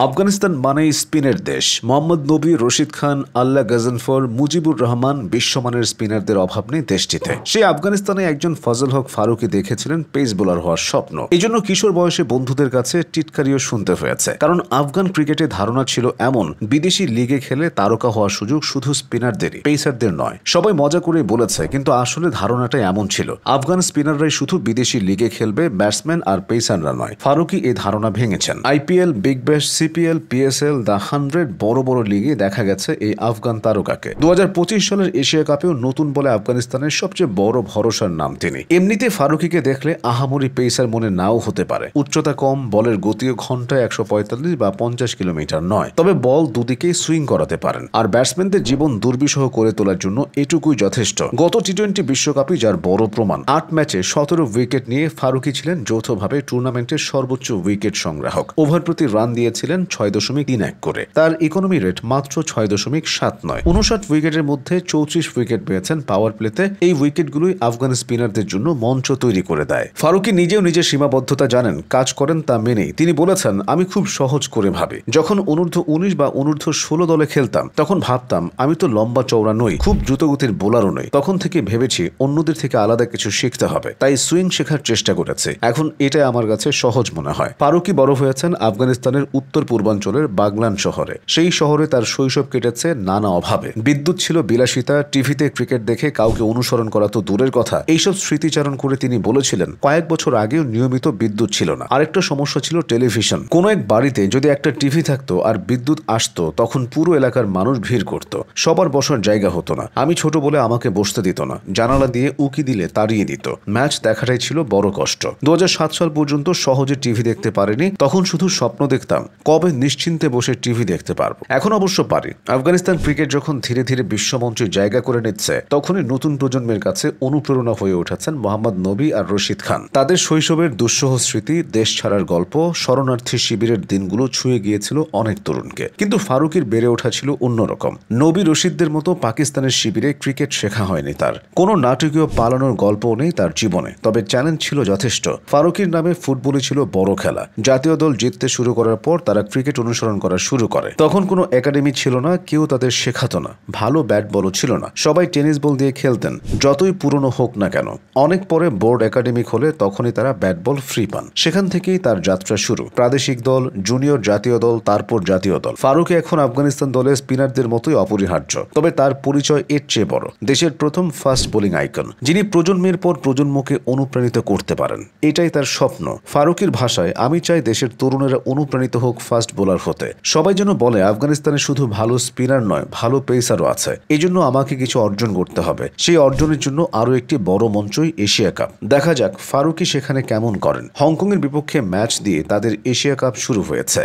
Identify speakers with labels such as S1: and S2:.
S1: আফগানিস্তান মানেই স্পিনের দেশ। মোহাম্মদ নবী, রশিদ খান, আল্লাহ গজনফর, মুজিবুর রহমান, বিশ্বমানের স্পিনারদের অভাব নেই দেশটিতে। সেই আফগানিস্তানে একজন ফজল হক ফারুকী দেখেছিলেন পেস বোলার হওয়ার স্বপ্ন। এই জন্য কিশোর বয়সে বন্ধুদের কাছে টিটকারিও শুনতে হয়েছে, কারণ আফগান ক্রিকেটে ধারণা ছিল এমন বিদেশি লিগে খেলে তারকা হওয়ার সুযোগ শুধু স্পিনারদেরই, পেসারদের নয়। সবাই মজা করে বলেছে, কিন্তু আসলে ধারণাটা এমন ছিল আফগান স্পিনাররাই শুধু বিদেশি লিগে খেলবে, ব্যাটসম্যান আর পেসাররা নয়। ফারুকী এই ধারণা ভেঙেছেন। IPL, Big Bash, CPL, PSL, the 100 বড় বড় লিগে দেখা গেছে এই আফগান তারকাকে। 2025 সালের এশিয়া কাপেও নতুন বলে আফগানিস্তানের সবচেয়ে বড় ভরসার নাম তিনি। এমনিতে ফারুকীকে দেখলে আহামরি পেসার মনে নাও হতে পারে। উচ্চতা কম, বলের গতিও ঘন্টায় 145 বা 50 কিলোমিটার নয়, তবে বল দুদিকেই সুইং করাতে পারেন। আর ব্যাটসম্যানদের জীবন দুর্বিষহ করে তোলার জন্য এটুকুই যথেষ্ট। গত টি-20 বিশ্বকাপই যার বড় প্রমাণ। 8 ম্যাচে 17 উইকেট নিয়ে ফারুকী ছিলেন যৌথভাবে টুর্নামেন্টের সর্বোচ্চ উইকেট সংগ্রাহক। ওভার প্রতি রান দিয়েছিলেন 6.31 করে। তার ইকোনমি রেট মাত্র 6.79। 59 উইকেটের মধ্যে 34 উইকেট পেয়েছেন পাওয়ার প্লেতে। এই উইকেটগুলোই আফগান স্পিনারদের জন্য মঞ্চ তৈরি করে দেয়। ফারুকী নিজেও নিজের সীমাবদ্ধতা জানেন, কাজ করেন তা মেনেই। তিনি বলেছেন, আমি খুব সহজ করে ভাবি। যখন অনূর্ধ্ব-19 বা অনূর্ধ্ব-16 দলে খেলতাম তখন ভাবতাম আমি তো লম্বা চওড়া নই, খুব দ্রুতগতির বোলারও নই। তখন থেকে ভেবেছি অন্যদের থেকে আলাদা কিছু শিখতে হবে, তাই সুইং শেখার চেষ্টা করেছে। এখন এটাই আমার কাছে সহজ মনে হয়। ফারুকী বড় হয়েছেন আফগানিস্তানের উত্তর পূর্বাঞ্চলের বাগলান শহরে। সেই শহরে তার শৈশব কেটেছে নানা অভাবে। বিদ্যুৎ ছিল বিলাসিতা, টিভিতে ক্রিকেট দেখে কাউকে অনুসরণ করা তো দূরের কথা, এইসব স্মৃতিচারণ করে তিনি বলেছিলেন, কয়েক বছর আগেও নিয়মিত বিদ্যুৎ ছিল না। আরেকটা সমস্যা ছিল টেলিভিশন। কোনো এক বাড়িতে যদি একটা টিভি থাকতো আর বিদ্যুৎ আসতো, তখন পুরো এলাকার মানুষ ভিড় করত। সবার বসার জায়গা হতো না। আমি ছোট বলে আমাকে বসতে দিত না, জানালা দিয়ে উকি দিলে তাড়িয়ে দিত। ম্যাচ দেখাটাই ছিল বড় কষ্ট। 2007 সাল পর্যন্ত সহজে টিভি দেখতে পারিনি। তখন শুধু স্বপ্ন দেখতাম কবে নিশ্চিন্তে বসে টিভি দেখতে পারবো। এখন অবশ্য পারি। আফগানিস্তান ক্রিকেট যখন ধীরে ধীরে বিশ্বমঞ্চে জায়গা করে নিচ্ছে, তখনই নতুন প্রজন্মের কাছে অনুপ্রেরণা হয়ে উঠেছেন মোহাম্মদ নবী আর রশিদ খান। তাদের শৈশবের দুঃসহ স্মৃতি, দেশ ছাড়ার গল্প, শরণার্থী শিবিরের দিনগুলো ছুঁয়ে গিয়েছিল অনেক তরুণকে। কিন্তু ফারুকীর বেড়ে ওঠা ছিল অন্যরকম। নবী, রশিদদের মতো পাকিস্তানের শিবিরে ক্রিকেট শেখা হয়নি তার। কোনো নাটকীয় পালানোর গল্পও নেই তার জীবনে, তবে চ্যালেঞ্জ ছিল যথেষ্ট। ফারুকীর নামে ফুটবলই ছিল বড় খেলা। জাতীয় দল জিততে শুরু করার পর তারা ক্রিকেট অনুসরণ করা শুরু করে। তখন কোনো একাডেমি ছিল না, কেউ তাদের শেখাতো না, ভালো ব্যাট বলও ছিল না। সবাই টেনিস বল দিয়ে খেলতেন, যতই পুরনো হোক না কেন। অনেক পরে বোর্ড একাডেমি খোলে, তখনই তারা ব্যাট বল ফ্রি পান। সেখান থেকেই তার যাত্রা শুরু। প্রাদেশিক দল, জুনিয়র জাতীয় দল, তারপর জাতীয় দল। ফারুকী এখন আফগানিস্তান দলে স্পিনারদের মতোই অপরিহার্য, তবে তার পরিচয় এর চেয়ে বড়। দেশের প্রথম ফাস্ট বোলিং আইকন, যিনি প্রজন্মের পর প্রজন্মকে অনুপ্রাণিত করতে পারেন। এটাই তার স্বপ্ন। ফারুকীর ভাষায়, আমি চাই দেশের তরুণেরা অনুপ্রাণিত হোক ফাস্ট বোলার হতে। সবাই যেন বলে আফগানিস্তানে শুধু ভালো স্পিনার নয়, ভালো পেসারও আছে। এই জন্য আমাকে কিছু অর্জন করতে হবে। সেই অর্জনের জন্য আরও একটি বড় মঞ্চই এশিয়া কাপ। দেখা যাক ফারুকী সেখানে কেমন করেন। হংকংয়ের বিপক্ষে ম্যাচ দিয়ে তাদের এশিয়া কাপ শুরু হয়েছে।